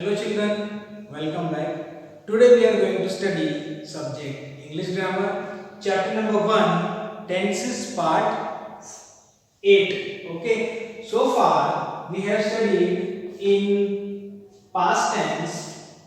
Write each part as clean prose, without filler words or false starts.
Hello children, welcome back. Today we are going to study subject English grammar, chapter number 1, tenses part 8. Okay, so far we have studied in past tense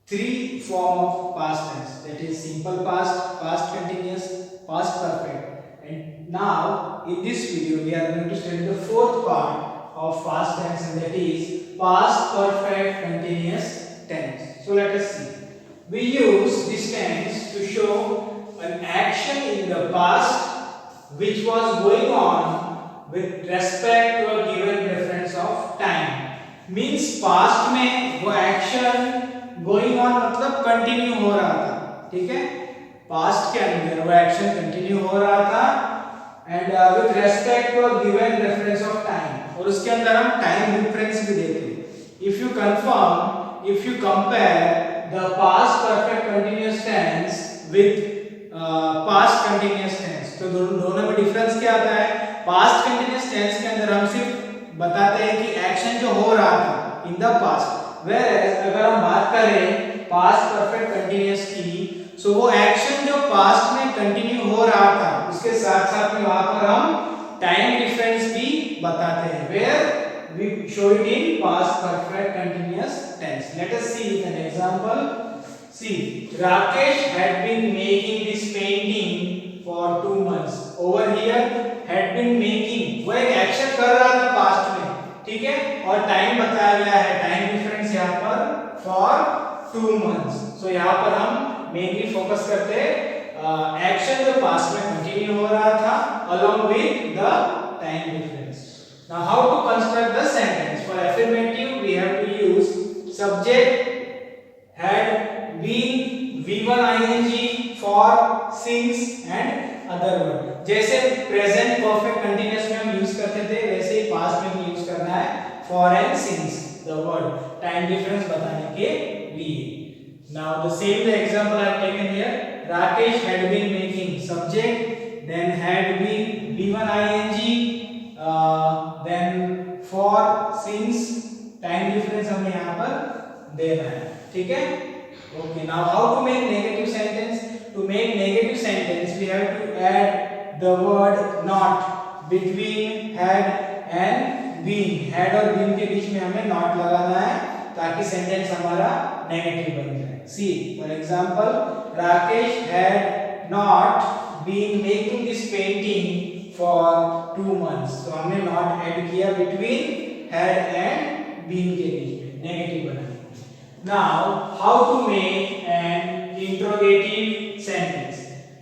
three form of past tense, that is simple past, past continuous, past perfect. And now in this video we are going to study the fourth part of past tense, and that is past perfect continuous tense. So let us see. We use this tense to show an action in the past which was going on with respect to a given reference of time. Means past में वो action going on मतलब continue हो रहा था, ठीक है। Past के अंदर वो एक्शन कंटिन्यू हो रहा था and with respect to a given reference of time, और उसके अंदर हम टाइम रेफरेंस भी देते हैं। If you confirm, if you compare the past perfect continuous tense with past continuous tense, तो दोनों में डिफरेंस क्या आता है। पास्ट कंटिन्यूअस टेंस के अंदर हम सिर्फ बताते हैं कि एक्शन जो हो रहा था इन द पास्ट, वेयर अगर हम बात करें पास्ट परफेक्ट कंटिन्यूअस की, सो वो एक्शन जो पास्ट में कंटिन्यू हो रहा था उसके साथ साथ में वहां पर हम टाइम डिफरेंस भी बताते हैं, where we show it in past perfect continuous tense. Let us see with an example. See, Rakesh had been making this painting for 2 months। Over here had been making, वो एक एक्शन कर रहा था past में, ठीक है, और टाइम बताया गया है, टाइम डिफरेंस यहाँ पर फॉर 2 months। सो यहाँ पर हम मेनली फोकस करते हैं एक्शन जो पास्ट में कंटिन्यू हो रहा था along with the time difference। Now how to construct the sentence? For affirmative we have to use subject had been, V1 ing, for, since and other word। जैसे present perfect continuous में हम use करते थे वैसे ही past में भी use करना है for and since the word, time difference बताने के लिए। Now the same the example I have taken here, Rakesh had been making, subject, then had been, V1 ing, then for, since, time difference हमें यहाँ पर देना है, ठीक है। Okay, now how to make negative sentence? To make negative sentence we have to add the word not between had and been। had और been के बीच में हमें not लगाना है ताकि सेंटेंस हमारा नेगेटिव बन जाए। See, for example, Rakesh had not been making this painting for 2 months। तो हमने not add किया between had and been के बीच में, नेगेटिव बनाया। Now, how to make an interrogative sentence?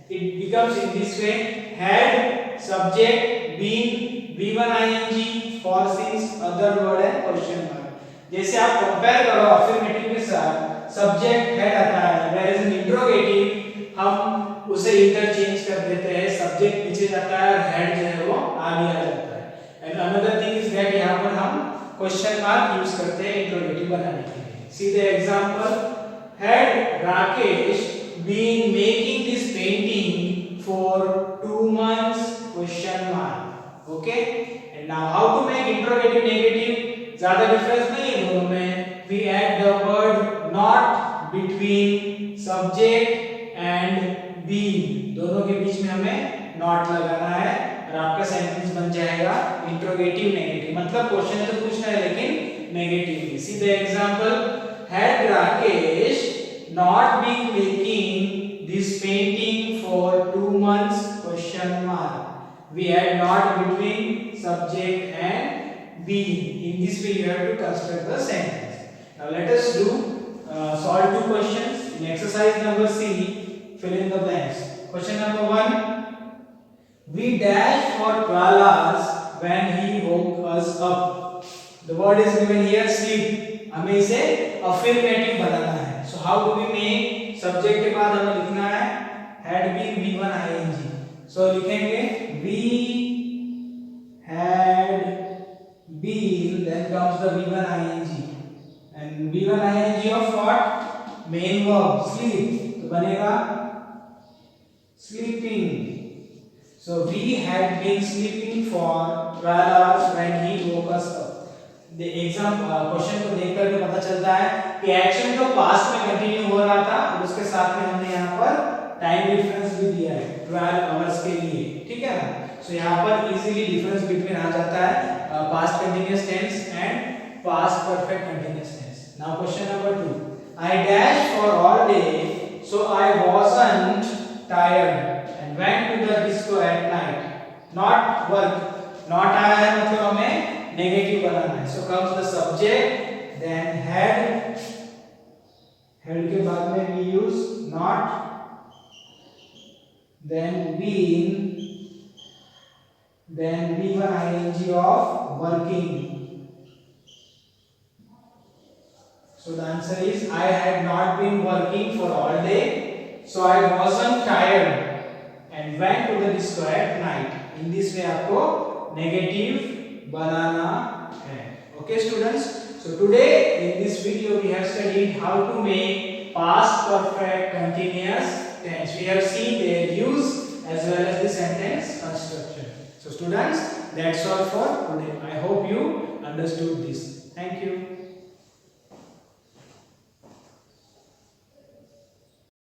It becomes in this way: had, subject, been, V1 ing, for, since, other word and question mark। जैसे आप compare करो affirmative के साथ, subject head आता है, whereas in इंट्रोगेटिव हम उसे interchange कर देते हैं, सब्जेक्ट पीछे जाता है और हेड जो है वो आगे आ जाता है। And another thing is that यहाँ पर हम क्वेश्चन मार्क यूज करते हैं इंट्रोगेटिव बनाने के लिए। See the example, had Rakesh been making this painting for 2 months, question mark। okay, and now how to make interrogative negative? ज्यादा डिफरेंस नहीं है दोनों में। we add the word not between subject and been, दोनों के बीच में हमें not लगाना है और आपका सेंटेंस बन जाएगा इंट्रोगेटिव नेगेटिव, मतलब क्वेश्चन तो पूछना है लेकिन negatively. See the example, had Rakesh not been making this painting for 2 months, question mark। we add not between subject and been। in this way you have to construct the sentence। now let us do solve 2 questions in exercise number C, fill in the blanks। question number 1, we dash for 12 hours when he woke us up। the word is given here sleep, हमें इसे affirmative बनाना है। So how do we make, subject के बाद हमें लिखना है had been, V1 ing। सो लिखेंगे we had been, then comes the V1 ing, and V1 ing of what, main verb sleep, तो बनेगा sleeping। so we had been sleeping for 12 hours when he woke us up। Exam question को देख करके पता चलता है कि action तो पास्ट में कंटिन्यू हो रहा था और उसके साथ में हमने यहाँ पर टाइम डिफरेंस भी दिया है 12 आवर्स के लिए, ठीक है ना। सो यहाँ पर इजीली डिफरेंस बिटवीन आ जाता है past continuous tense and past perfect continuous tense. Now question number 2, I dashed for all day so I wasn't tired and went to the disco at night. Not work, not आया है मतलब हमें negative बनाना है। So comes the subject then had, had के बाद में we use not, then been, then B1 ing of working. So the answer is I had not been working for all day, so I wasn't tired and went to the disco at night. In this way आपको negative बनाना है। Okay students, so today in this video we have studied how to make past perfect continuous tense. We have seen their use as well as the sentence construction. So students, that's all for today. I hope you understood this. Thank you.